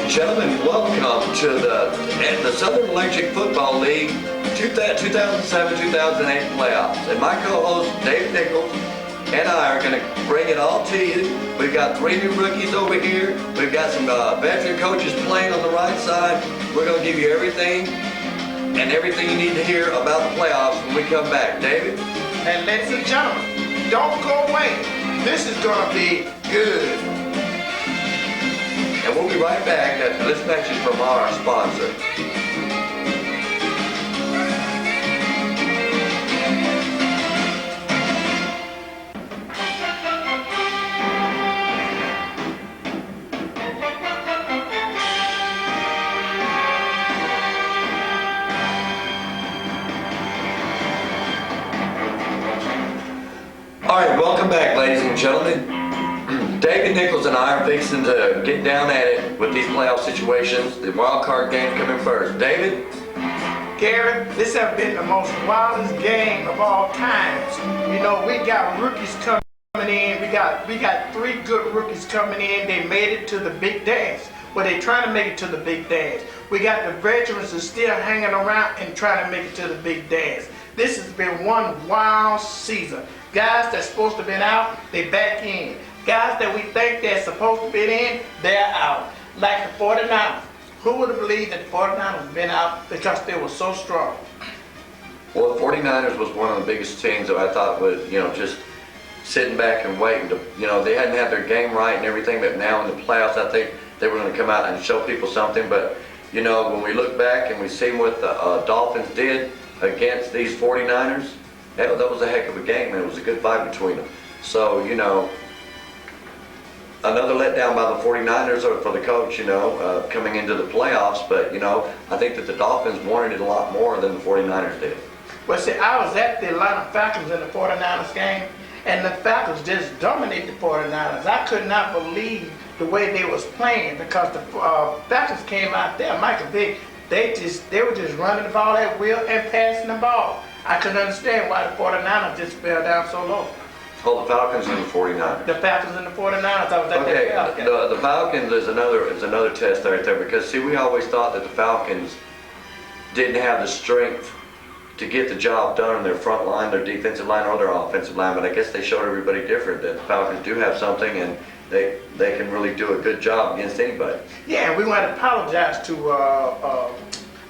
and gentlemen, welcome to the Southern Electric Football League 2007-2008 playoffs. And my co-host, Dave Nichols, and I are going to bring it all to you. We've got 3 new rookies over here. We've got some veteran coaches playing on the right side. We're going to give you everything and everything you need to hear about the playoffs when we come back. David? And ladies and gentlemen, don't go away. This is going to be good. And we'll be right back after this message from our sponsor. All right, welcome back, ladies and gentlemen. David Nichols and I are fixing to get down at it with these playoff situations. The wild card game coming first. David? Gary, this has been the most wildest game of all times. You know, we got rookies coming in. We got 3 good rookies coming in. They made it to the big dance. Well, they're trying to make it to the big dance. We got the veterans that's still hanging around and trying to make it to the big dance. This has been one wild season. Guys that's supposed to have been out, they back in. Guys that we think they're supposed to be in, they're out. Like the 49ers. Who would have believed that the 49ers have been out because they were so strong? Well, the 49ers was one of the biggest teams that I thought was, just sitting back and waiting to, they hadn't had their game right and everything, but now in the playoffs, I think they were going to come out and show people something. But, when we look back and we see what the Dolphins did against these 49ers, that was a heck of a game, and it was a good fight between them. So, another letdown by the 49ers or for the coach, coming into the playoffs. But, I think that the Dolphins wanted it a lot more than the 49ers did. Well, see, I was at the Atlanta Falcons in the 49ers game, and the Falcons just dominated the 49ers. I could not believe the way they was playing because the Falcons came out there, Michael Vick, they were just running the ball at will and passing the ball. I couldn't understand why the 49ers just fell down so low. Oh, the Falcons and the 49ers. The Falcons and the 49ers. I was at okay, that game. the Falcons is another test right there because, see, we always thought that the Falcons didn't have the strength to get the job done on their front line, their defensive line, or their offensive line, but I guess they showed everybody different that the Falcons do have something and they can really do a good job against anybody. Yeah, and we want to apologize to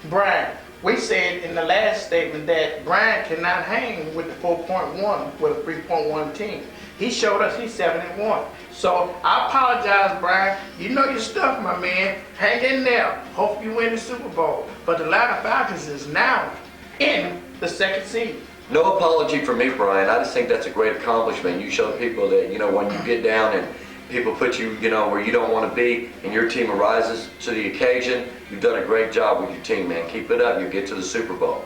Brian. We said in the last statement that Brian cannot hang with the 4.1 with a 3.1 team. He showed us he's 7-1. So I apologize, Brian. You know your stuff, my man. Hang in there. Hope you win the Super Bowl. But the Atlanta Falcons is now in the 2nd seed. No apology for me, Brian. I just think that's a great accomplishment. You show people that, when you get down and people put you, where you don't want to be, and your team arises to the occasion. You've done a great job with your team, man. Keep it up. You'll get to the Super Bowl.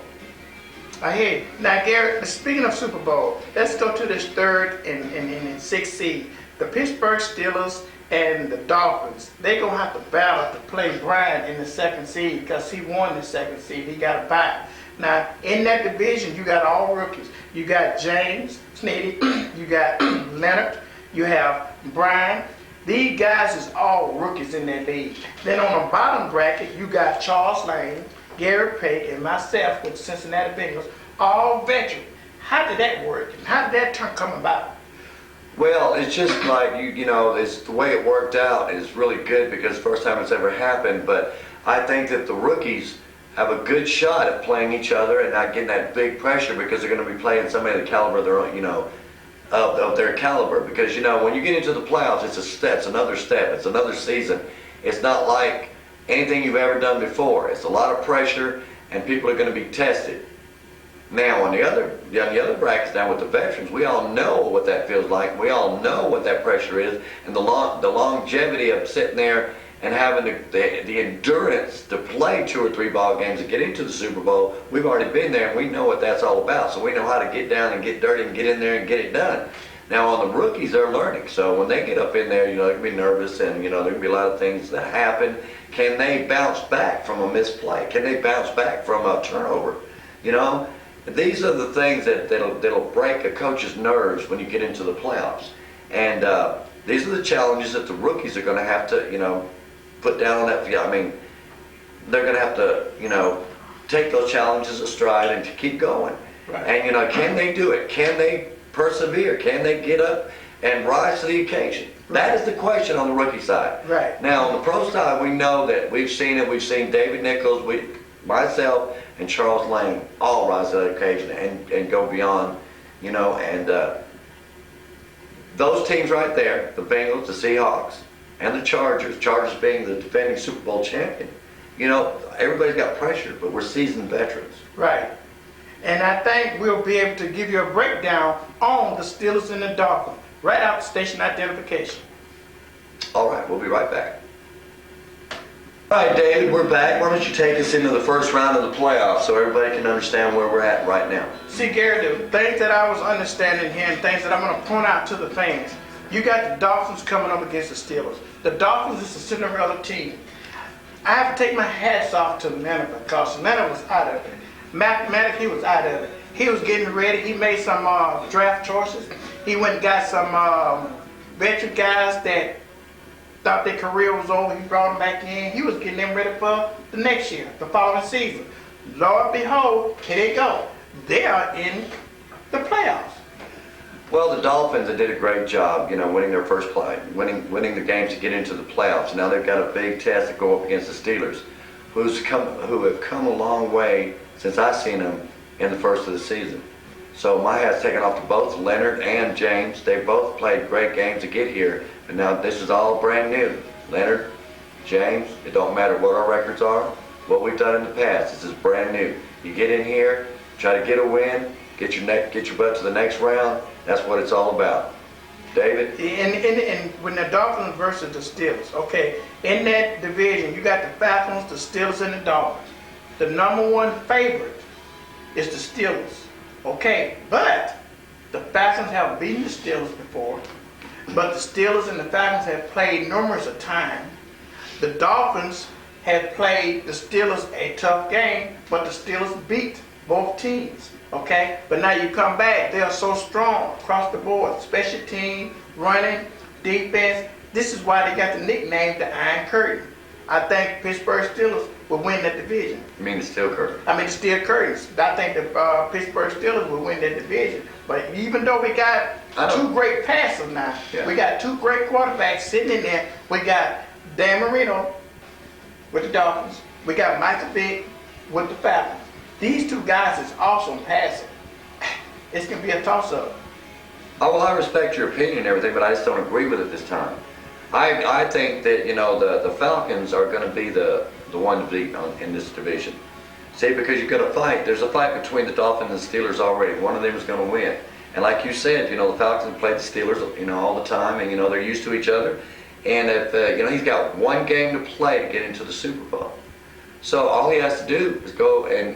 I hear you. Now, Gary, speaking of Super Bowl, let's go to this 3rd and 6th seed. The Pittsburgh Steelers and the Dolphins, they're going to have to battle to play Brian in the 2nd seed because he won the 2nd seed. He got a bye. Now, in that division, you got all rookies. You got James Sneedy, you got Leonard, you have Brian. These guys is all rookies in that league. Then on the bottom bracket, you got Charles Lane, Gary Pate, and myself with the Cincinnati Bengals, all veterans. How did that work? And how did that come about? Well, it's just like, it's the way it worked out is really good because first time it's ever happened. But I think that the rookies have a good shot at playing each other and not getting that big pressure because they're going to be playing somebody of the caliber of their own, of their caliber, because when you get into the playoffs, it's a step, it's another step, it's another season. It's not like anything you've ever done before. It's a lot of pressure, and people are going to be tested. Now, on the other brackets down with the veterans, we all know what that feels like. We all know what that pressure is, and the longevity of sitting there and having the endurance to play 2 or 3 ball games and get into the Super Bowl. We've already been there, and we know what that's all about. So we know how to get down and get dirty and get in there and get it done. Now, on the rookies, they're learning. So when they get up in there, they can be nervous, and there can be a lot of things that happen. Can they bounce back from a misplay? Can they bounce back from a turnover? These are the things that'll break a coach's nerves when you get into the playoffs. And these are the challenges that the rookies are going to have to, put down on that field. I mean, they're going to have to, take those challenges in stride and to keep going. Right. And, can they do it? Can they persevere? Can they get up and rise to the occasion? That is the question on the rookie side. Right. Now, on the pro side, we know that we've seen it. We've seen David Nichols, myself, and Charles Lane all rise to the occasion and go beyond, and those teams right there, the Bengals, the Seahawks, and the Chargers being the defending Super Bowl champion, everybody's got pressure, but we're seasoned veterans. Right. And I think we'll be able to give you a breakdown on the Steelers and the Dolphins right out station identification. All right, we'll be right back. All right, David, we're back. Why don't you take us into the first round of the playoffs so everybody can understand where we're at right now? See, Gary, the things that I was understanding here and things that I'm going to point out to the fans, you got the Dolphins coming up against the Steelers. The Dolphins is a Cinderella team. I have to take my hats off to Leonard because Leonard was out of it. Mathematically, he was out of it. He was getting ready. He made some draft choices. He went and got some veteran guys that thought their career was over. He brought them back in. He was getting them ready for the next year, the following season. Lord behold, here they go. They are in the playoffs. Well, the Dolphins did a great job, winning their first play, winning the games to get into the playoffs. Now they've got a big test to go up against the Steelers, who have come a long way since I've seen them in the first of the season. So my hat's taken off to both Leonard and James. They both played great games to get here, but now this is all brand new. Leonard, James, it don't matter what our records are, what we've done in the past. This is brand new. You get in here, try to get a win, get your butt to the next round. That's what it's all about. David? And when the Dolphins versus the Steelers, okay, in that division, you got the Falcons, the Steelers, and the Dolphins. The number one favorite is the Steelers, okay? But the Falcons have beaten the Steelers before, but the Steelers and the Falcons have played numerous of times. The Dolphins have played the Steelers a tough game, but the Steelers beat both teams. Okay, but now you come back, they are so strong across the board, special team, running, defense. This is why they got the nickname the Iron Curtain. I think Pittsburgh Steelers will win that division. You mean the Steel Curtain? I mean the Steel Curtains. I think the Pittsburgh Steelers will win that division. But even though we got two great passers now, we got two great quarterbacks sitting in there. We got Dan Marino with the Dolphins. We got Michael Vick with the Falcons. These two guys is awesome passing. It's going to be a toss-up. Oh, well, I respect your opinion and everything, but I just don't agree with it this time. I think that, the Falcons are going to be the one to beat in this division. See, because you've got a fight. There's a fight between the Dolphins and the Steelers already. One of them is going to win. And like you said, the Falcons played the Steelers, all the time, and, they're used to each other. And if, he's got one game to play to get into the Super Bowl. So all he has to do is go and,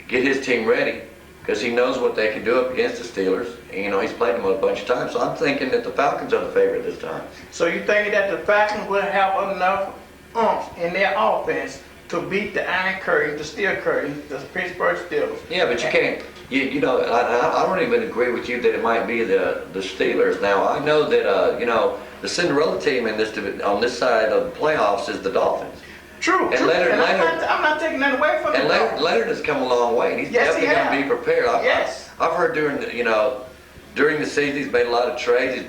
get his team ready because he knows what they can do up against the Steelers. And, he's played them a bunch of times. So I'm thinking that the Falcons are the favorite this time. So you think that the Falcons will have enough oomph in their offense to beat the Iron Curtain, the Steel Curtain, the Pittsburgh Steelers? Yeah, but you can't. I don't even agree with you that it might be the Steelers. Now, I know that, the Cinderella team on this side of the playoffs is the Dolphins. True. And Leonard, I'm not taking that away from him. And Leonard has come a long way, and he's definitely going to be prepared. I've heard during the season he's made a lot of trades.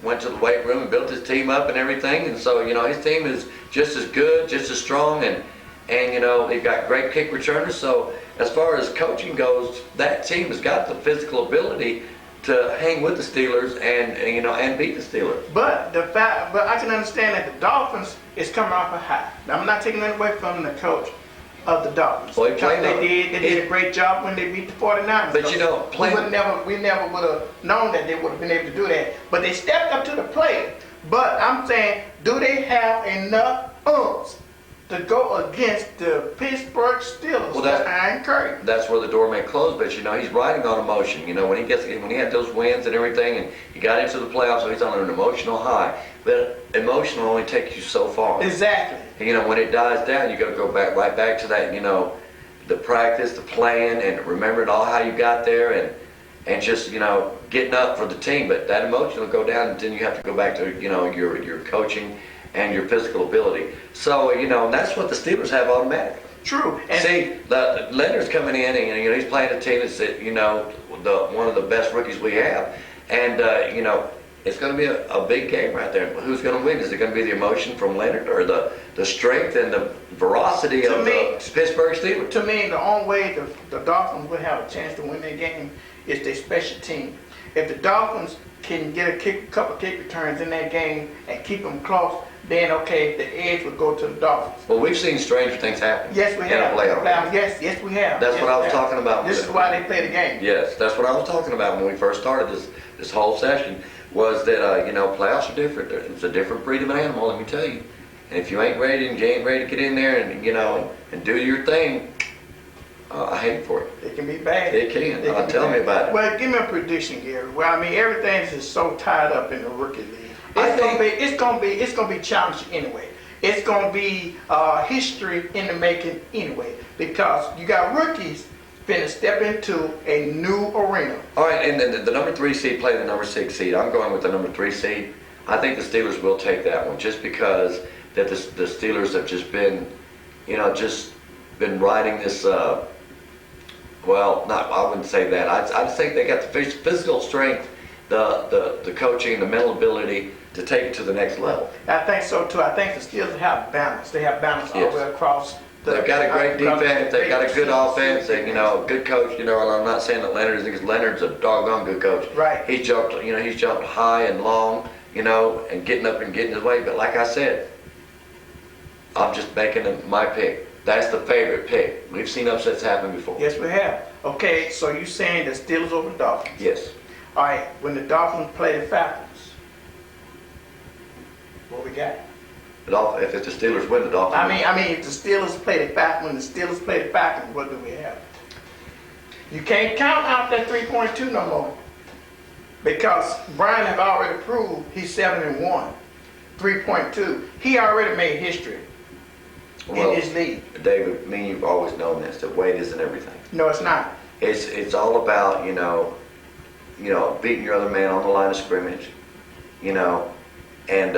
Went to the weight room and built his team up and everything. And so his team is just as good, just as strong, and they've got great kick returners. So as far as coaching goes, that team has got the physical ability to hang with the Steelers and beat the Steelers. But I can understand that the Dolphins is coming off a high. Now, I'm not taking that away from the coach of the Dolphins. Well, they did a great job when they beat the 49ers. But we never would have known that they would have been able to do that. But they stepped up to the plate. But I'm saying, do they have enough oomph to go against the Pittsburgh Steelers? Well, the Iron Curtain. That's where the door may close, but he's riding on emotion. When he had those wins and everything, and he got into the playoffs, so he's on an emotional high. But emotion only takes you so far. Exactly. And, when it dies down, you got to go right back to that. The practice, the plan, and remembering all how you got there, and just getting up for the team. But that emotion will go down, and then you have to go back to your coaching and your physical ability. So, you know, and that's what the Steelers have automatically. True. And See, Leonard's coming in, and you know, he's playing a team that's, you know, one of the best rookies we have, and you know, it's going to be a big game right there. Who's going to win? Is it going to be the emotion from Leonard, or the strength and the ferocity of the Pittsburgh Steelers? To me, the only way the Dolphins will have a chance to win that game is their special team. If the Dolphins can get a couple kick returns in that game and keep them close, then okay, the edge would go to the Dolphins. Well, we've seen stranger things happen. Yes, we have. In a playoff. Yes, we have. That's what I was talking about. This is why they play the game. Yes, that's what I was talking about when we first started this whole session. Was that you know, playoffs are different. It's a different breed of an animal, let me tell you. And if you ain't ready and you ain't ready to get in there and, you know, and do your thing, I hate for it. It can be bad. It can. Tell me about it. Well, give me a prediction, Gary. Well, I mean, everything is just so tied up in the rookie league. It's gonna be challenging anyway. It's gonna be history in the making anyway, because you got rookies finna step into a new arena. All right, and then the number 3 seed play the number 6 seed. I'm going with the number 3 seed. I think the Steelers will take that one, just because that the Steelers have just been, you know, just been riding this. Well, not, I wouldn't say that. I'd say they got the physical strength, the coaching, the mental ability to take it to the next level. I think so too. I think the Steelers have balance. They have balance all the way across. They've got a great defense. They've got a good offense. And, you know, a good coach. You know, and I'm not saying that Leonard is, because Leonard's a doggone good coach. Right. He's jumped high and long, you know, and getting up and getting his way. But like I said, I'm just making my pick. That's the favorite pick. We've seen upsets happen before. Yes, we have. Okay, so you're saying the Steelers over the Dolphins? Yes. All right. When the Dolphins play the Falcons, what we got? If the Steelers win, the Dolphins. I mean, if the Steelers play the Falcons, when the Steelers play the Falcons, what do we have? You can't count out that 3.2 no more, because Brian have already proved he's 7-1. 3.2. He already made history in his league. David, me and you've always known this. That weight isn't everything. No, it's not. It's all about, you know, beating your other man on the line of scrimmage, you know, and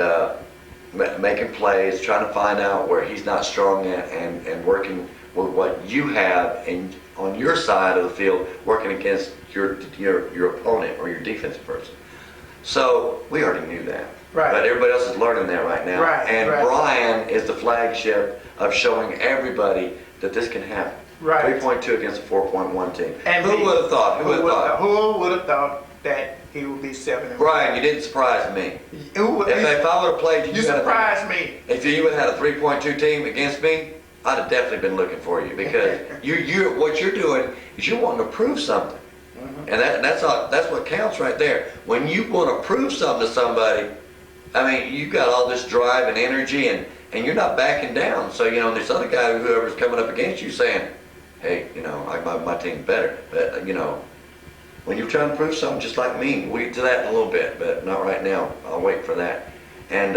making plays, trying to find out where he's not strong at, and working with what you have on your side of the field, working against your opponent or your defensive person. So we already knew that. Right. But everybody else is learning that right now. Right. And right. Brian is the flagship of showing everybody that this can happen. Right. 3.2 against a 4.1 team. And who would have thought? Who would have thought that he would be 7-1? Brian, you didn't surprise me. If I would have played you surprised me. If you would have had a 3.2 team against me, I'd have definitely been looking for you, because what you're doing is you're wanting to prove something. Mm-hmm. And that's what counts right there. When you want to prove something to somebody, I mean, you've got all this drive and energy, and you're not backing down. So, you know, this other guy, whoever's coming up against you, saying, hey, you know, my team's better. But, you know, when you're trying to prove something, just like me, we'll get to that in a little bit, but not right now. I'll wait for that. And,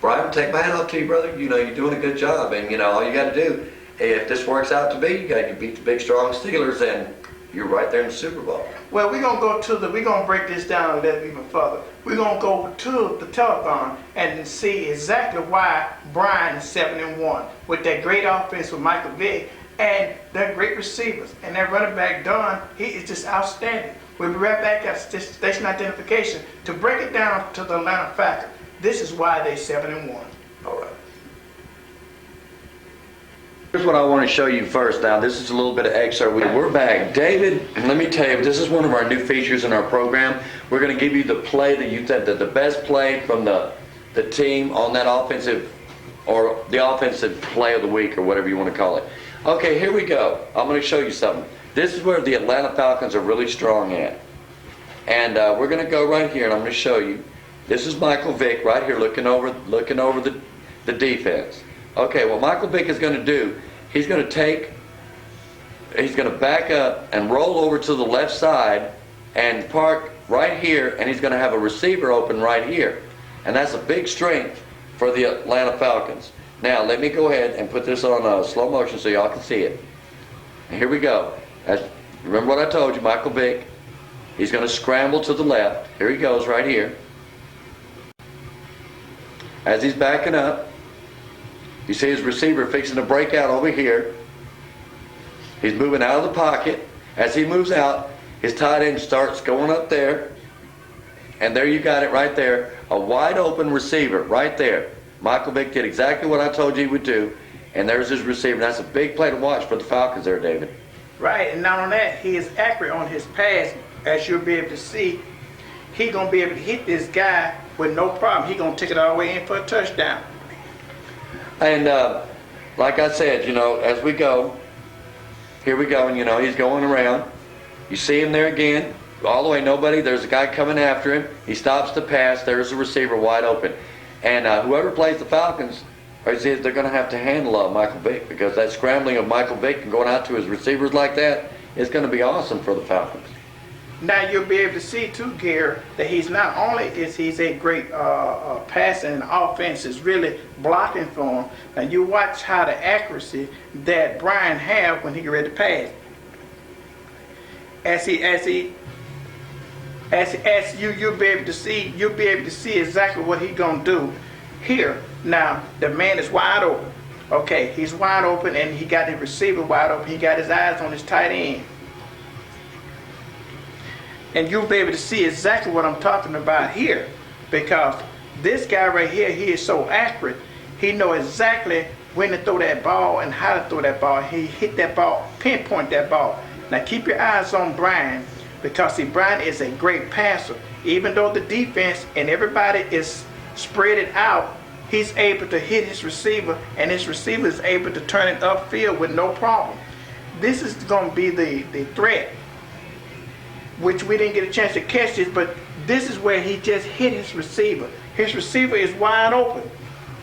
Brian, take my hat off to you, brother. You know, you're doing a good job. And, you know, all you got to do, if this works out to be, you got to beat the big, strong Steelers, and you're right there in the Super Bowl. Well, we're gonna break this down a little even further. We're gonna go to the telethon and see exactly why Brian is 7-1 with that great offense with Michael Vick and that great receivers and that running back Dunn. He is just outstanding. We'll be right back at station identification to break it down to the Atlanta Falcons. This is why they're 7-1. All right. Here's what I want to show you first. Now, this is a little bit of excerpt. We're back. David, let me tell you, this is one of our new features in our program. We're going to give you the play that you think that the best play from the team on that offensive, or the offensive play of the week, or whatever you want to call it. Okay, here we go. I'm going to show you something. This is where the Atlanta Falcons are really strong at. And we're going to go right here, and I'm going to show you. This is Michael Vick right here looking over the defense. Okay, what Michael Vick is going to do, he's going to back up and roll over to the left side and park right here, and he's going to have a receiver open right here. And that's a big strength for the Atlanta Falcons. Now, let me go ahead and put this on slow motion so y'all can see it. And here we go. Remember what I told you, Michael Vick. He's going to scramble to the left. Here he goes right here. as he's backing up, you see his receiver fixing to break out over here. He's moving out of the pocket. As he moves out, his tight end starts going up there. And there you got it right there. A wide open receiver right there. Michael Vick did exactly what I told you he would do. And there's his receiver. That's a big play to watch for the Falcons there, David. Right, and not on that, he is accurate on his pass. As you'll be able to see, he's going to be able to hit this guy with no problem. He's going to take it all the way in for a touchdown. And like I said, as we go, here we go, and he's going around. You see him there again, all the way, nobody. There's a guy coming after him. He stops the pass. There's a receiver wide open. And whoever plays the Falcons, they're going to have to handle Michael Vick, because that scrambling of Michael Vick and going out to his receivers like that is going to be awesome for the Falcons. Now you'll be able to see too, Gary, that he's not only is he's a great passer, and the offense is really blocking for him. Now you watch how the accuracy that Brian have when he get ready to pass. As you'll be able to see exactly what he's gonna do here. Now the man is wide open. Okay, he's wide open, and he got his receiver wide open. He got his eyes on his tight end. And you'll be able to see exactly what I'm talking about here, because this guy right here, he is so accurate. He knows exactly when to throw that ball and how to throw that ball. He hit that ball, pinpoint that ball. Now keep your eyes on Brian, because see, Brian is a great passer. Even though the defense and everybody is spread it out, he's able to hit his receiver, and his receiver is able to turn it upfield with no problem. This is going to be the threat, which we didn't get a chance to catch this, but this is where he just hit his receiver. His receiver is wide open.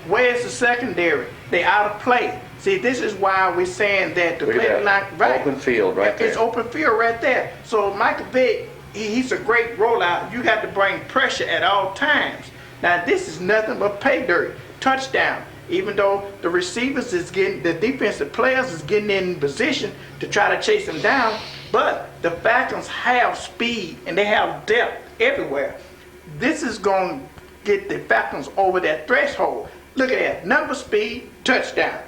Where's the secondary? They out of play. See, this is why we're saying that the play line, right? Open field right there. It's open field right there. So Michael Vick, he's a great rollout. You got to bring pressure at all times. Now this is nothing but pay dirt. Touchdown. Even though the receivers is getting, the defensive players is getting in position to try to chase him down, but the Falcons have speed and they have depth everywhere. This is going to get the Falcons over that threshold. Look at that. Number, speed, touchdown.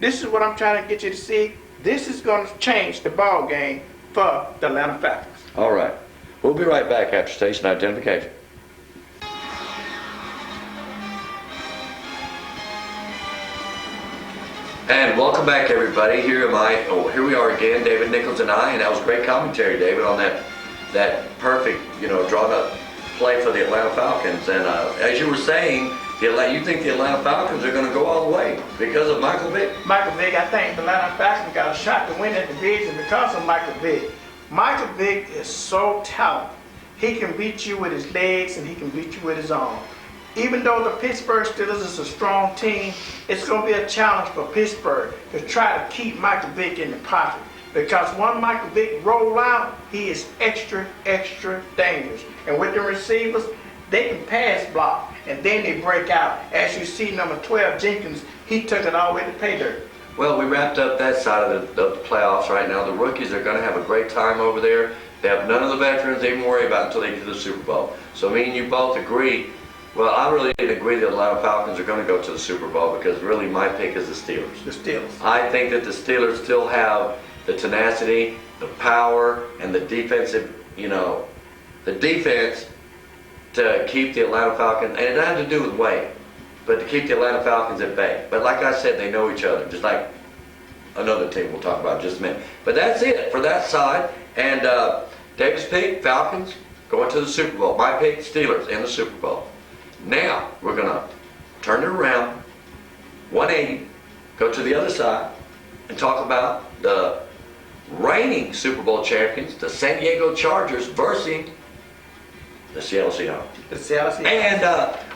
This is what I'm trying to get you to see. This is going to change the ball game for the Atlanta Falcons. All right. We'll be right back after station identification. And welcome back, everybody. Here we are again, David Nichols and I, and that was great commentary, David, on that perfect, drawn up play for the Atlanta Falcons. And as you were saying, you think the Atlanta Falcons are going to go all the way because of Michael Vick? Michael Vick, I think the Atlanta Falcons got a shot to win that division because of Michael Vick. Michael Vick is so talented. He can beat you with his legs and he can beat you with his arm. Even though the Pittsburgh Steelers is a strong team, it's going to be a challenge for Pittsburgh to try to keep Michael Vick in the pocket. Because when Michael Vick roll out, he is extra, extra dangerous. And with the receivers, they can pass block, and then they break out. As you see, number 12, Jenkins, he took it all the way to pay dirt. Well, we wrapped up that side of the playoffs right now. The rookies are going to have a great time over there. They have none of the veterans they even worry about until they get to the Super Bowl. So me and you both agree. Well, I really didn't agree that the Atlanta Falcons are going to go to the Super Bowl, because really my pick is the Steelers. The Steelers. I think that the Steelers still have the tenacity, the power, and the defensive, the defense to keep the Atlanta Falcons, and it doesn't have to do with weight, but to keep the Atlanta Falcons at bay. But like I said, they know each other, just like another team we'll talk about in just a minute. But that's it for that side. And David's pick, Falcons, going to the Super Bowl. My pick, Steelers in the Super Bowl. Now, we're going to turn it around, 180, go to the other side, and talk about the reigning Super Bowl champions, the San Diego Chargers, versus the Seattle Seahawks. The Seattle Seahawks. And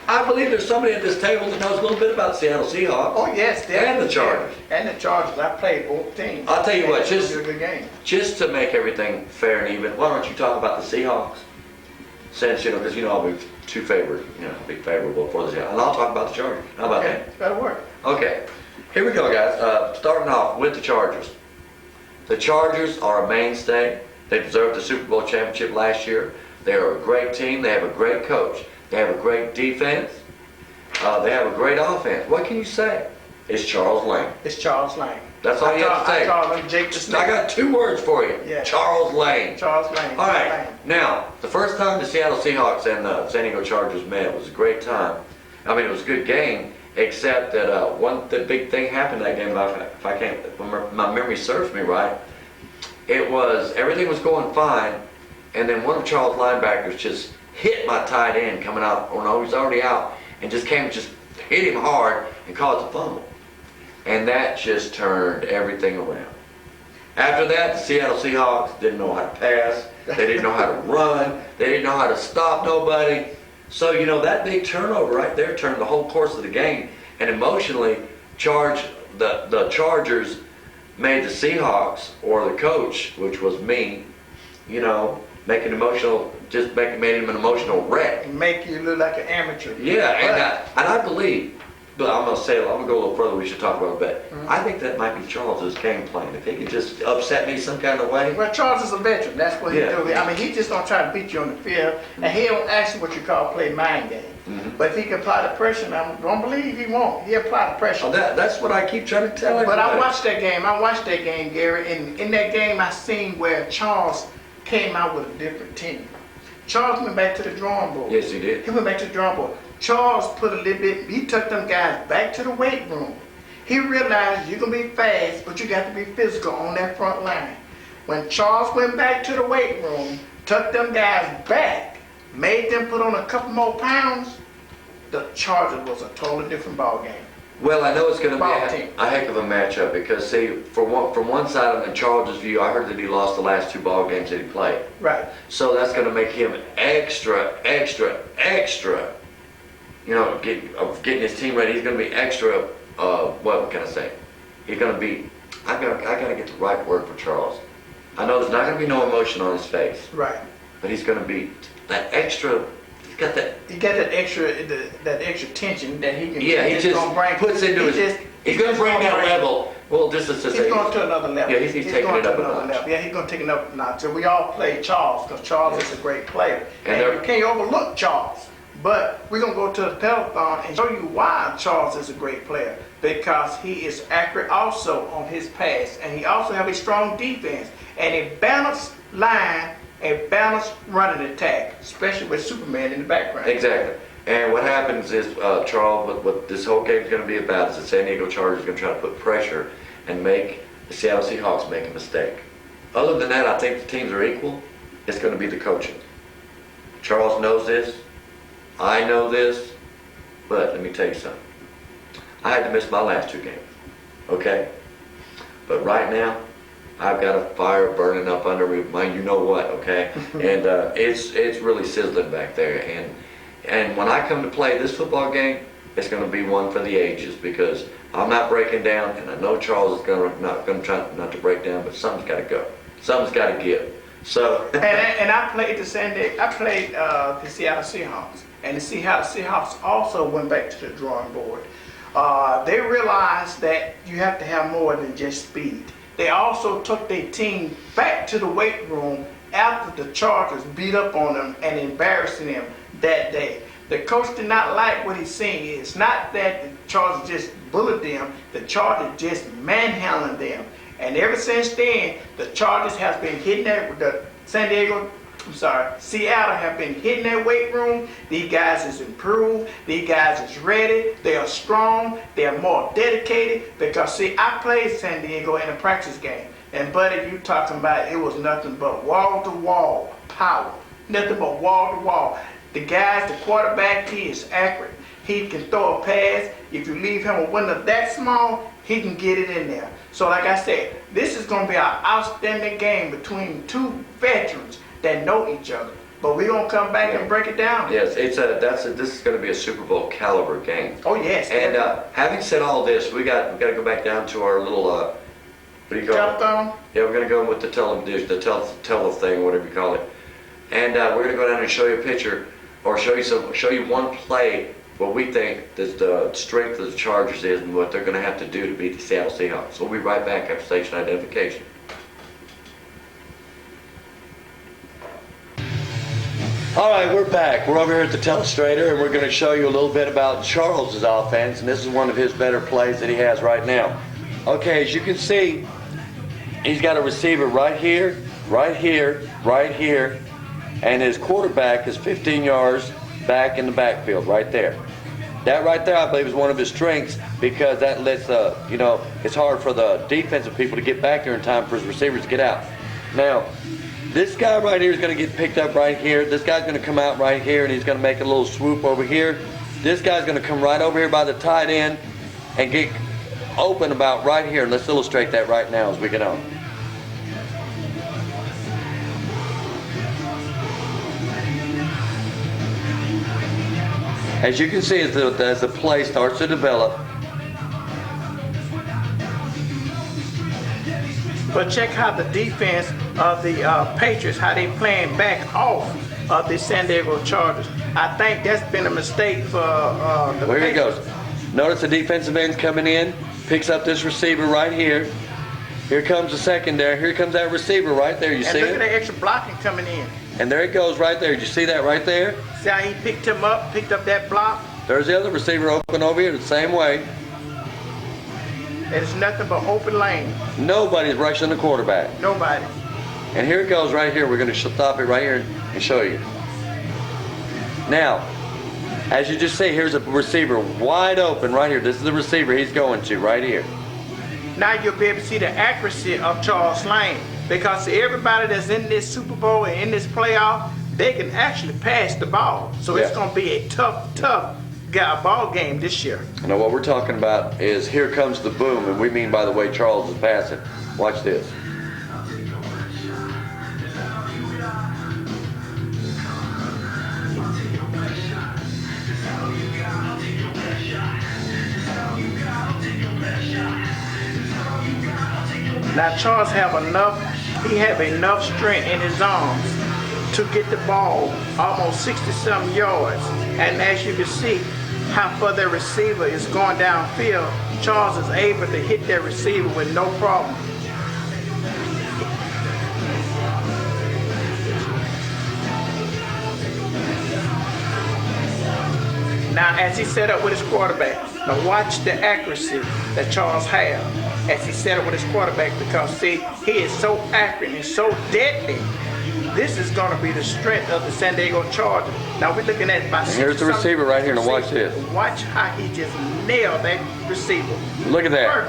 I believe there's somebody at this table that knows a little bit about the Seattle Seahawks. Oh, yes, definitely. And the Chargers. And the Chargers. I played both teams. I'll tell you what, It was a good game. just to make everything fair and even, why don't you talk about the Seahawks? Since, because I'll be be favorable for the Seahawks. And I'll talk about the Chargers. How about that? That'll work. Okay, here we go, guys. Starting off with the Chargers. The Chargers are a mainstay. They deserved the Super Bowl championship last year. They are a great team. They have a great coach. They have a great defense. They have a great offense. What can you say? It's Charles Lane. It's Charles Lane. That's all you have to say. I call him Jake the Snake. I got 2 words for you. Yeah. Charles Lane. Charles Lane. All right. Lane. Now, the first time the Seattle Seahawks and the San Diego Chargers met, it was a great time. I mean, it was a good game, except that the big thing happened that game. If my memory serves me right, it was everything was going fine, and then one of Charles' linebackers just hit my tight end coming out. Oh no, he's already out, and just hit him hard and caused a fumble. And that just turned everything around. After that, the Seattle Seahawks didn't know how to pass. They didn't know how to run. They didn't know how to stop nobody. So, you know, that big turnover right there turned the whole course of the game. And emotionally, the Chargers made the Seahawks, or the coach, which was me, you know, made him an emotional wreck. Make you look like an amateur. Yeah, and I believe, but I'm going to go a little further, we should talk about it, but I think that might be Charles's game plan. If he could just upset me some kind of way. Well, Charles is a veteran. That's what he do. Yeah. I mean, he just don't try to beat you on the field, and he don't ask you what you call play mind game. But if he can apply the pressure, and I don't believe he won't. He apply the pressure. Oh, that's what I keep trying to tell everybody. But I watched that game, Gary, and in that game I seen where Charles came out with a different team. Charles went back to the drawing board. Yes, he did. He went back to the drawing board. Charles put a little bit, he took them guys back to the weight room. He realized you can be fast, but you got to be physical on that front line. When Charles went back to the weight room, took them guys back, made them put on a couple more pounds, the Chargers was a totally different ball game. Well, I know it's going to Team. be a heck of a matchup because, see, from one side of the Chargers' view, I heard that he lost the last 2 ball games that he played. Right. So that's going to make him extra, you know, getting his team ready. He's going to be extra, what can I say? He's going to be, I got to get the right word for Charles. I know there's not going to be no emotion on his face. Right. But he's going to be that extra, he's got that. He got that extra tension that he can. Yeah, he just puts into his. He's going to bring that level. Well, just to say. He's going to another level. Yeah, he's taking it up a notch. Yeah, he's going to take it up a notch. So we all play Charles because Charles is a great player, And you can't overlook Charles. But we're going to go to the telethon and show you why Charles is a great player. Because he is accurate also on his pass, and he also have a strong defense and a balanced line, a balanced running attack, especially with Superman in the background. Exactly. And what happens is, Charles, what this whole game is going to be about is the San Diego Chargers are going to try to put pressure and make the Seattle Seahawks make a mistake. Other than that, I think the teams are equal. It's going to be the coaching. Charles knows this. I know this. But let me tell you something. I had to miss my last 2 games. Okay? But right now, I've got a fire burning up under me, mind you know what, okay? And it's really sizzling back there. And when I come to play this football game, it's going to be one for the ages because I'm not breaking down, and I know Charles is not going to try not to break down, but something's got to go. Something's got to give. So. and I played the Seattle Seahawks, and the Seattle Seahawks also went back to the drawing board. They realized that you have to have more than just speed. They also took their team back to the weight room after the Chargers beat up on them and embarrassing them that day. The coach did not like what he's seeing. It's not that the Chargers just bullied them. The Chargers just manhandling them. And ever since then, the Chargers have been hitting Seattle have been hitting that weight room. These guys is improved. These guys is ready. They are strong. They are more dedicated. Because see, I played San Diego in a practice game. And buddy, you talking about it was nothing but wall-to-wall power. Nothing but wall-to-wall. The guys, the quarterback, he is accurate. He can throw a pass. If you leave him a window that small, he can get it in there. So like I said, this is going to be an outstanding game between 2 veterans that know each other. But we're going to come back and break it down. Yes, this is going to be a Super Bowl caliber game. Oh, yes. And having said all this, we got to go back down to our little, what do you call it? Telethon? Yeah, we're going to go with the television, the tele thing, whatever you call it. And we're going to go down and show you a picture, or show you one play, what we think that the strength of the Chargers is and what they're going to have to do to beat the Seattle Seahawks. We'll be right back after station identification. All right, we're back. We're over here at the Telestrator, and we're going to show you a little bit about Charles's offense, and this is one of his better plays that he has right now. Okay, as you can see, he's got a receiver right here, right here, right here, and his quarterback is 15 yards back in the backfield, right there. That right there, I believe, is one of his strengths because that lets, it's hard for the defensive people to get back there in time for his receivers to get out. Now, this guy right here is going to get picked up right here. This guy's going to come out right here, and he's going to make a little swoop over here. This guy's going to come right over here by the tight end and get open about right here. And let's illustrate that right now as we get on. As you can see, as the play starts to develop. But check how the defense of the Patriots, how they playing back off of the San Diego Chargers. I think that's been a mistake for the Here he Patriots. goes. Notice the defensive end's coming in, picks up this receiver right here. Here comes the secondary. Here comes that receiver right there. You And see look at it? that extra blocking coming in. And there it goes right there. Did you see that right there? See how he picked him up, picked up that block? There's the other receiver open over here the same way. It's nothing but open lane. Nobody's rushing the quarterback. Nobody. And here it goes right here. We're going to stop it right here and show you. Now, as you just see, here's a receiver wide open right here. This is the receiver he's going to right here. Now you'll be able to see the accuracy of Charles Lane. Because everybody that's in this Super Bowl and in this playoff, they can actually pass the ball. So it's going to be a tough ball game this year. Now what we're talking about is here comes the boom, and we mean by the way Charles is passing. Watch this. Now Charles have enough strength in his arms to get the ball almost 60-some yards. And as you can see how far the receiver is going downfield, Charles is able to hit that receiver with no problem. Now as he set up with his quarterback, now watch the accuracy that Charles has as he set up with his quarterback, because see, he is so accurate and so deadly. This is going to be the strength of the San Diego Chargers. Now we're looking at about. And here's the receiver right here. Now watch this. Watch how he just nailed that receiver. Look at that.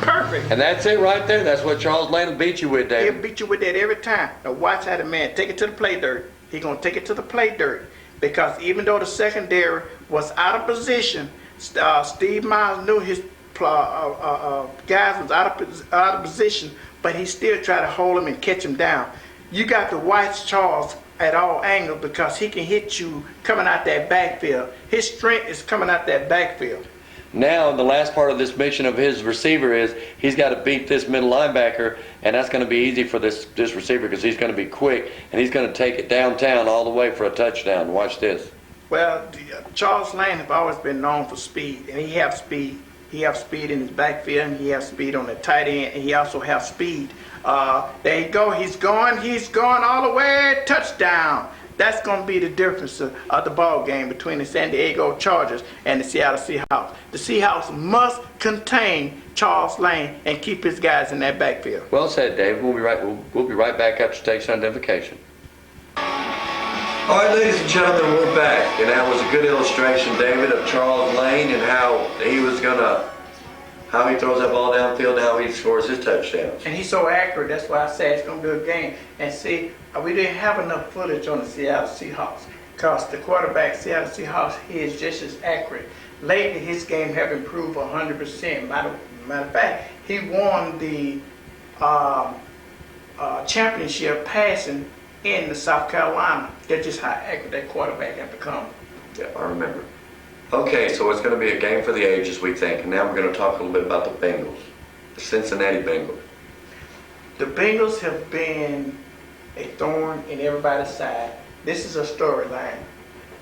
Perfect. And that's it right there. That's what Charles Lane will beat you with, David. He'll beat you with that every time. Now watch how the man take it to the play dirt. He's going to take it to the play dirt. Because even though the secondary was out of position, Steve Miles knew his guys was out of position, but he still tried to hold him and catch him down. You got to watch Charles at all angles because he can hit you coming out that backfield. His strength is coming out that backfield. Now, the last part of this mission of his receiver is he's got to beat this middle linebacker, and that's going to be easy for this receiver because he's going to be quick, and he's going to take it downtown all the way for a touchdown. Watch this. Well, Charles Lane have always been known for speed, and he has speed. He has speed in his backfield, and he has speed on the tight end, and he also has speed. There you go. He's going all the way. Touchdown. That's going to be the difference of the ball game between the San Diego Chargers and the Seattle Seahawks. The Seahawks must contain Charles Lane and keep his guys in that backfield. Well said, David. We'll be right back after station identification. All right, ladies and gentlemen, we're back, and that was a good illustration, David, of Charles Lane and how he throws that ball downfield and how he scores his touchdowns. And he's so accurate. That's why I say it's going to be a game. And see, we didn't have enough footage on the Seattle Seahawks because the quarterback, Seattle Seahawks, he is just as accurate. Lately, his game have improved 100%. Matter of fact, he won the championship passing in the South Carolina. That's just how accurate that quarterback have become. Yeah, I remember. Okay, so it's going to be a game for the ages, we think. And now we're going to talk a little bit about the Bengals, the Cincinnati Bengals. The Bengals have been a thorn in everybody's side. This is a storyline.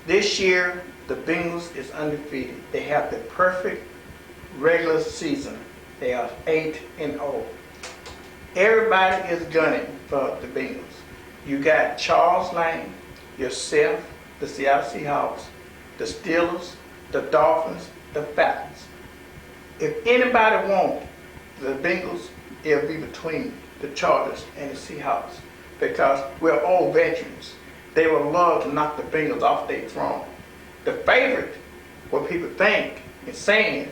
This year, the Bengals is undefeated. They have the perfect regular season. They are 8-0. Everybody is gunning for the Bengals. You got Charles Lane. yourself, the Seattle Seahawks, the Steelers, the Dolphins, the Falcons. If anybody wants the Bengals, it'll be between the Chargers and the Seahawks because we're all veterans. They would love to knock the Bengals off their throne. The favorite, what people think and saying,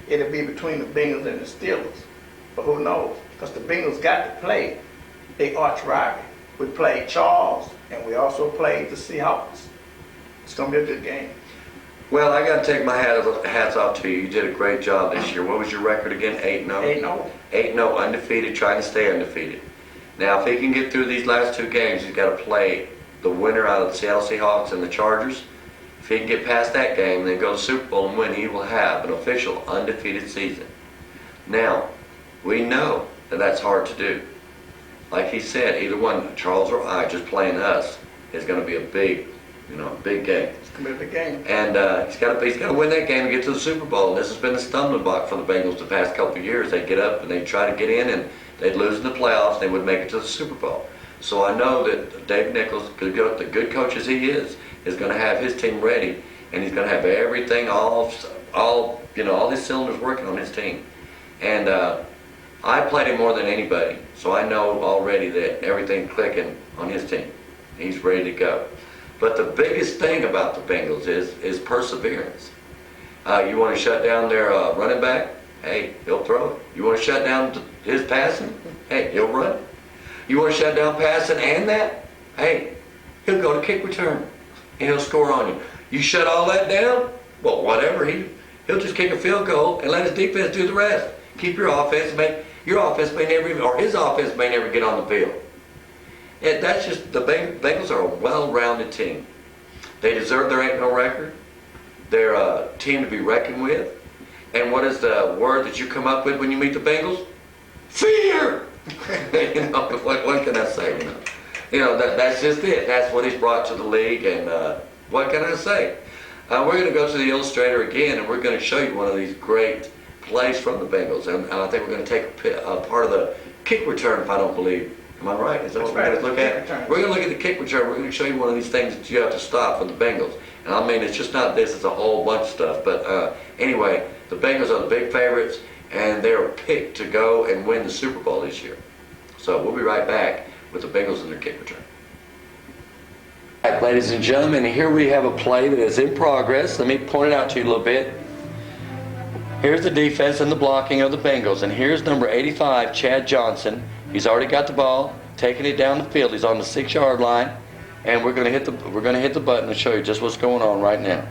it'll be between the Bengals and the Steelers. But who knows? Because the Bengals got to play their arch rival. We played Charles, and we also played the Seahawks. It's going to be a good game. Well, I got to take my hats off to you. You did a great job this year. What was your record again? 8-0? 8-0. 8-0, undefeated, trying to stay undefeated. Now, if he can get through these last two games, he's got to play the winner out of the Seattle Seahawks and the Chargers. If he can get past that game and then go to the Super Bowl and win, he will have an official undefeated season. Now, we know that that's hard to do. Like he said, either one, Charles or I, just playing us, is going to be a big game. It's going to be a big game. And he's got to win that game and get to the Super Bowl. And this has been a stumbling block for the Bengals the past couple of years. They get up and they try to get in, and they'd lose in the playoffs. They would make it to the Super Bowl. So I know that Dave Nichols, the good coach as he is going to have his team ready, and he's going to have everything all his cylinders working on his team. And I played him more than anybody, so I know already that everything's clicking on his team. He's ready to go. But the biggest thing about the Bengals is perseverance. You want to shut down their running back? Hey, he'll throw it. You want to shut down his passing? Hey, he'll run it. You want to shut down passing and that? Hey, he'll go to kick return and he'll score on you. You shut all that down? Well, whatever. He'll just kick a field goal and let his defense do the rest. Keep his offense may never get on the field. And that's just, the Bengals are a well-rounded team. They deserve their 8-0 record. They're a team to be reckoned with. And what is the word that you come up with when you meet the Bengals? Fear! What can I say? That's just it. That's what he's brought to the league. And what can I say? We're going to go to the illustrator again, and we're going to show you one of these great plays from the Bengals. And I think we're going to take a part of the kick return, if I don't believe. Am I right? Is that what we're going to look at? We're going to look at the kick return. We're going to show you one of these things that you have to stop for the Bengals. And I mean, it's just not this. It's a whole bunch of stuff. But anyway, the Bengals are the big favorites, and they're picked to go and win the Super Bowl this year. So we'll be right back with the Bengals and their kick return. All right, ladies and gentlemen, here we have a play that is in progress. Let me point it out to you a little bit. Here's the defense and the blocking of the Bengals, and here's number 85, Chad Johnson. He's already got the ball, taking it down the field. He's on the 6-yard line, and we're going to hit the button and show you just what's going on right now.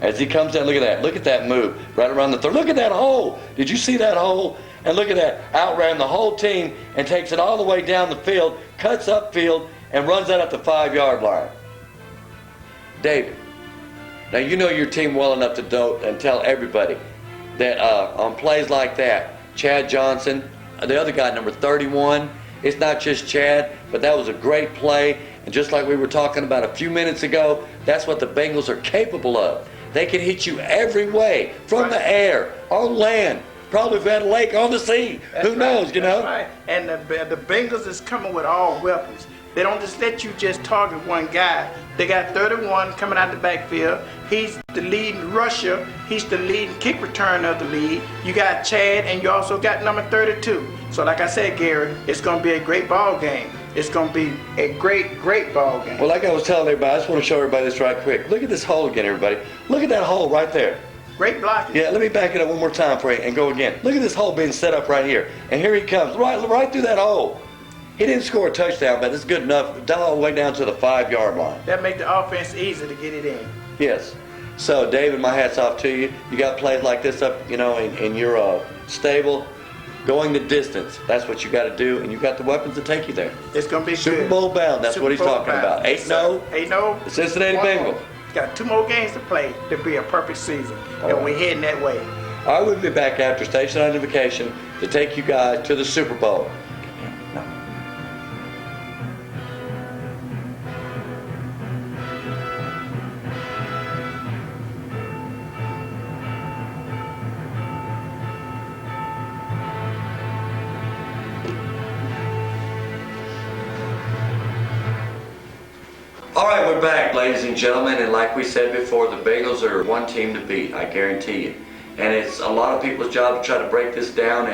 As he comes down, look at that. Look at that move right around the third. Look at that hole. Did you see that hole? And look at that. Outran the whole team and takes it all the way down the field, cuts upfield, and runs out at the 5-yard line. David, now you know your team well enough to know and tell everybody that on plays like that, Chad Johnson, the other guy, number 31, it's not just Chad, but that was a great play. And just like we were talking about a few minutes ago, that's what the Bengals are capable of. They can hit you every way, from the air, on land, probably if we had a lake, on the sea. Who knows, you know? That's right. And the Bengals is coming with all weapons. They don't just let you just target one guy. They got 31 coming out the backfield. He's the leading rusher. He's the leading kick returner of the league. You got Chad, and you also got number 32. So like I said, Gary, it's going to be a great ball game. It's going to be a great, great ball game. Well, like I was telling everybody, I just want to show everybody this right quick. Look at this hole again, everybody. Look at that hole right there. Great blocking. Yeah, let me back it up one more time for you and go again. Look at this hole being set up right here. And here he comes, right through that hole. He didn't score a touchdown, but it's good enough all the way down to the 5-yard line. That makes the offense easy to get it in. Yes. So, David, my hat's off to you. You got plays like this up, in your stable. Going the distance. That's what you got to do, and you got the weapons to take you there. It's going to be Super good. Bowl bound. That's Super what he's Bowl talking bound. about. 8-0. 8-0. The Cincinnati Bengals. Got 2 more games to play to be a perfect season, All and right. we're heading that way. I will be back after station identification to take you guys to the Super Bowl. right, we're back, ladies and gentlemen, and like we said before, the Bengals are one team to beat, I guarantee you. And it's a lot of people's job to try to break this down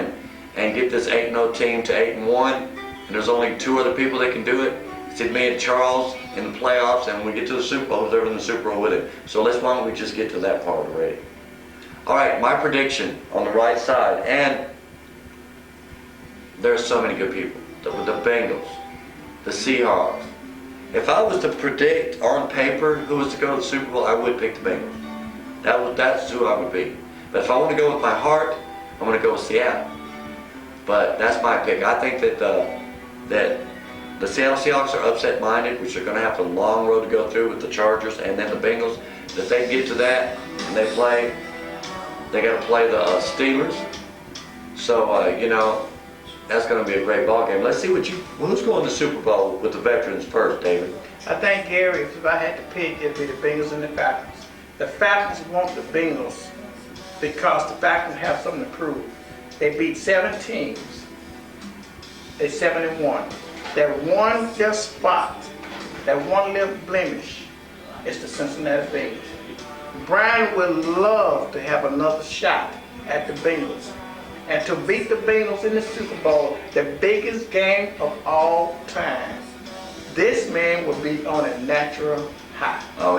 and get this 8-0 team to 8-1. And there's only 2 other people that can do it. It's me and Charles in the playoffs, and when we get to the Super Bowl, they're in the Super Bowl with it. So why don't we just get to that part already? All right, my prediction on the right side, and there's so many good people. The Bengals, the Seahawks. If I was to predict on paper who was to go to the Super Bowl, I would pick the Bengals. That's who I would be. But if I want to go with my heart, I'm going to go with Seattle. But that's my pick. I think that the Seattle Seahawks are upset-minded, which are going to have a long road to go through with the Chargers, and then the Bengals. If they get to that and they got to play the Steelers. So that's going to be a great ball game. Let's see who's going to the Super Bowl with the veterans first, David. I think, Gary, if I had to pick, it'd be the Bengals and the Falcons. The Falcons want the Bengals because the Falcons have something to prove. They beat 7 teams. They're 7-1. That one little spot, that one little blemish, is the Cincinnati Bengals. Brian would love to have another shot at the Bengals. And to beat the Bengals in the Super Bowl, the biggest game of all time, this man would be on a natural high. Oh,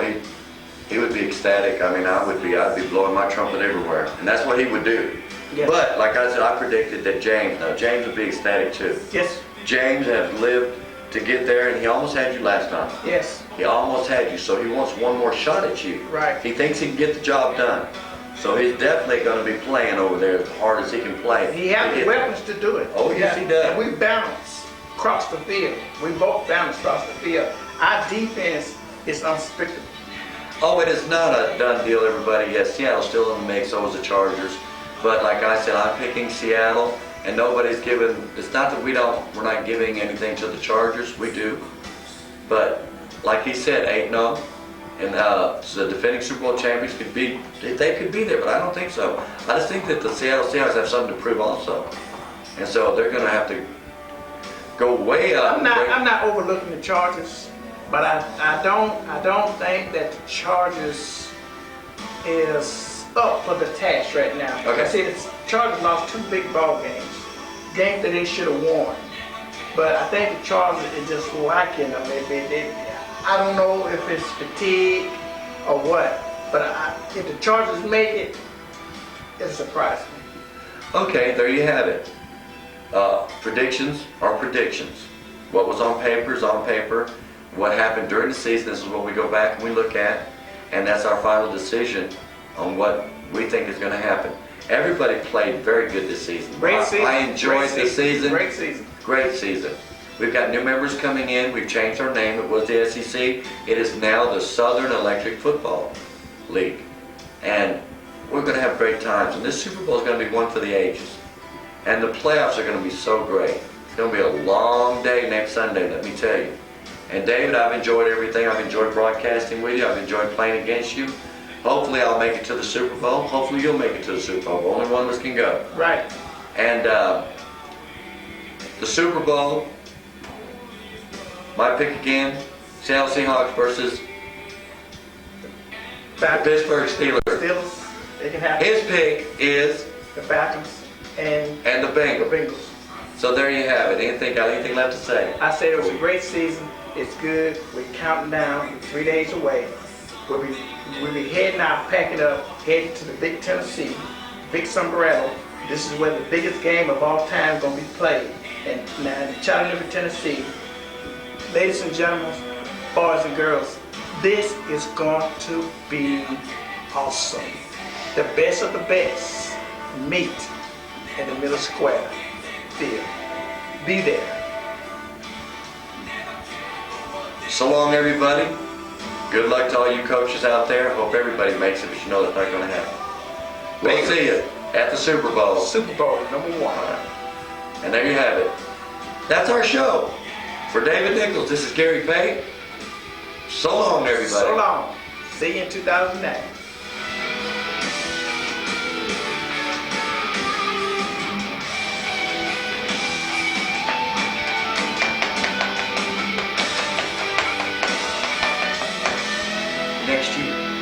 he would be ecstatic. I mean, I'd be blowing my trumpet everywhere, and that's what he would do. Yes. But like I said, I predicted that James would be ecstatic too. Yes. James has lived to get there, and he almost had you last time. Yes. He almost had you, so he wants one more shot at you. Right. He thinks he can get the job done. So he's definitely going to be playing over there as hard as he can play. He has the weapons to do it. Oh, yes, he does. And we balance across the field. We both balance across the field. Our defense is unspeakable. Oh, it is not a done deal, everybody. Yes, Seattle's still in the mix, so is the Chargers. But like I said, I'm picking Seattle, and nobody's giving, it's not that we're not giving anything to the Chargers, we do. But like he said, 8-0. And so the defending Super Bowl champions could be there, but I don't think so. I just think that the Seattle Seahawks have something to prove also. And so they're going to have to go way up. I'm not overlooking the Chargers, but I don't think that the Chargers is up for the task right now. Okay. See, the Chargers lost 2 big ball games that they should have won. But I think the Chargers is just lacking a little bit. I don't know if it's fatigue or what, but if the Chargers make it, it'll surprise me. Okay, there you have it. Predictions are predictions. What was on paper is on paper. What happened during the season, this is what we go back and we look at, and that's our final decision on what we think is going to happen. Everybody played very good this season. Great season. I enjoyed the season. Great season. Great season. We've got new members coming in. We've changed our name. It was the SEC. It is now the Southern Electric Football League. And we're going to have great times. And this Super Bowl is going to be one for the ages. And the playoffs are going to be so great. It's going to be a long day next Sunday, let me tell you. And David, I've enjoyed everything. I've enjoyed broadcasting with you. I've enjoyed playing against you. Hopefully I'll make it to the Super Bowl. Hopefully you'll make it to the Super Bowl. Only one of us can go. Right. And the Super Bowl, my pick again, Seattle Seahawks versus the Pittsburgh Steelers. Steelers, they can have His pick is the Falcons and the Bengals. So there you have it. Got anything left to say? I said it was a great season. It's good. We're counting down. We're 3 days away. We'll be heading out, packing up, heading to the Big Tennessee, Big Sombrero. This is where the biggest game of all time is going to be played. And now in Chattanooga, Tennessee. Ladies and gentlemen, boys and girls, this is going to be awesome. The best of the best meet in the middle square field. Be there. So long, everybody. Good luck to all you coaches out there. Hope everybody makes it, but you know that's not going to happen. We'll see you at the Super Bowl. Super Bowl #1. And there you have it. That's our show. For David Nichols, this is Gary Pay. So long, everybody. So long. See you in 2009. next year.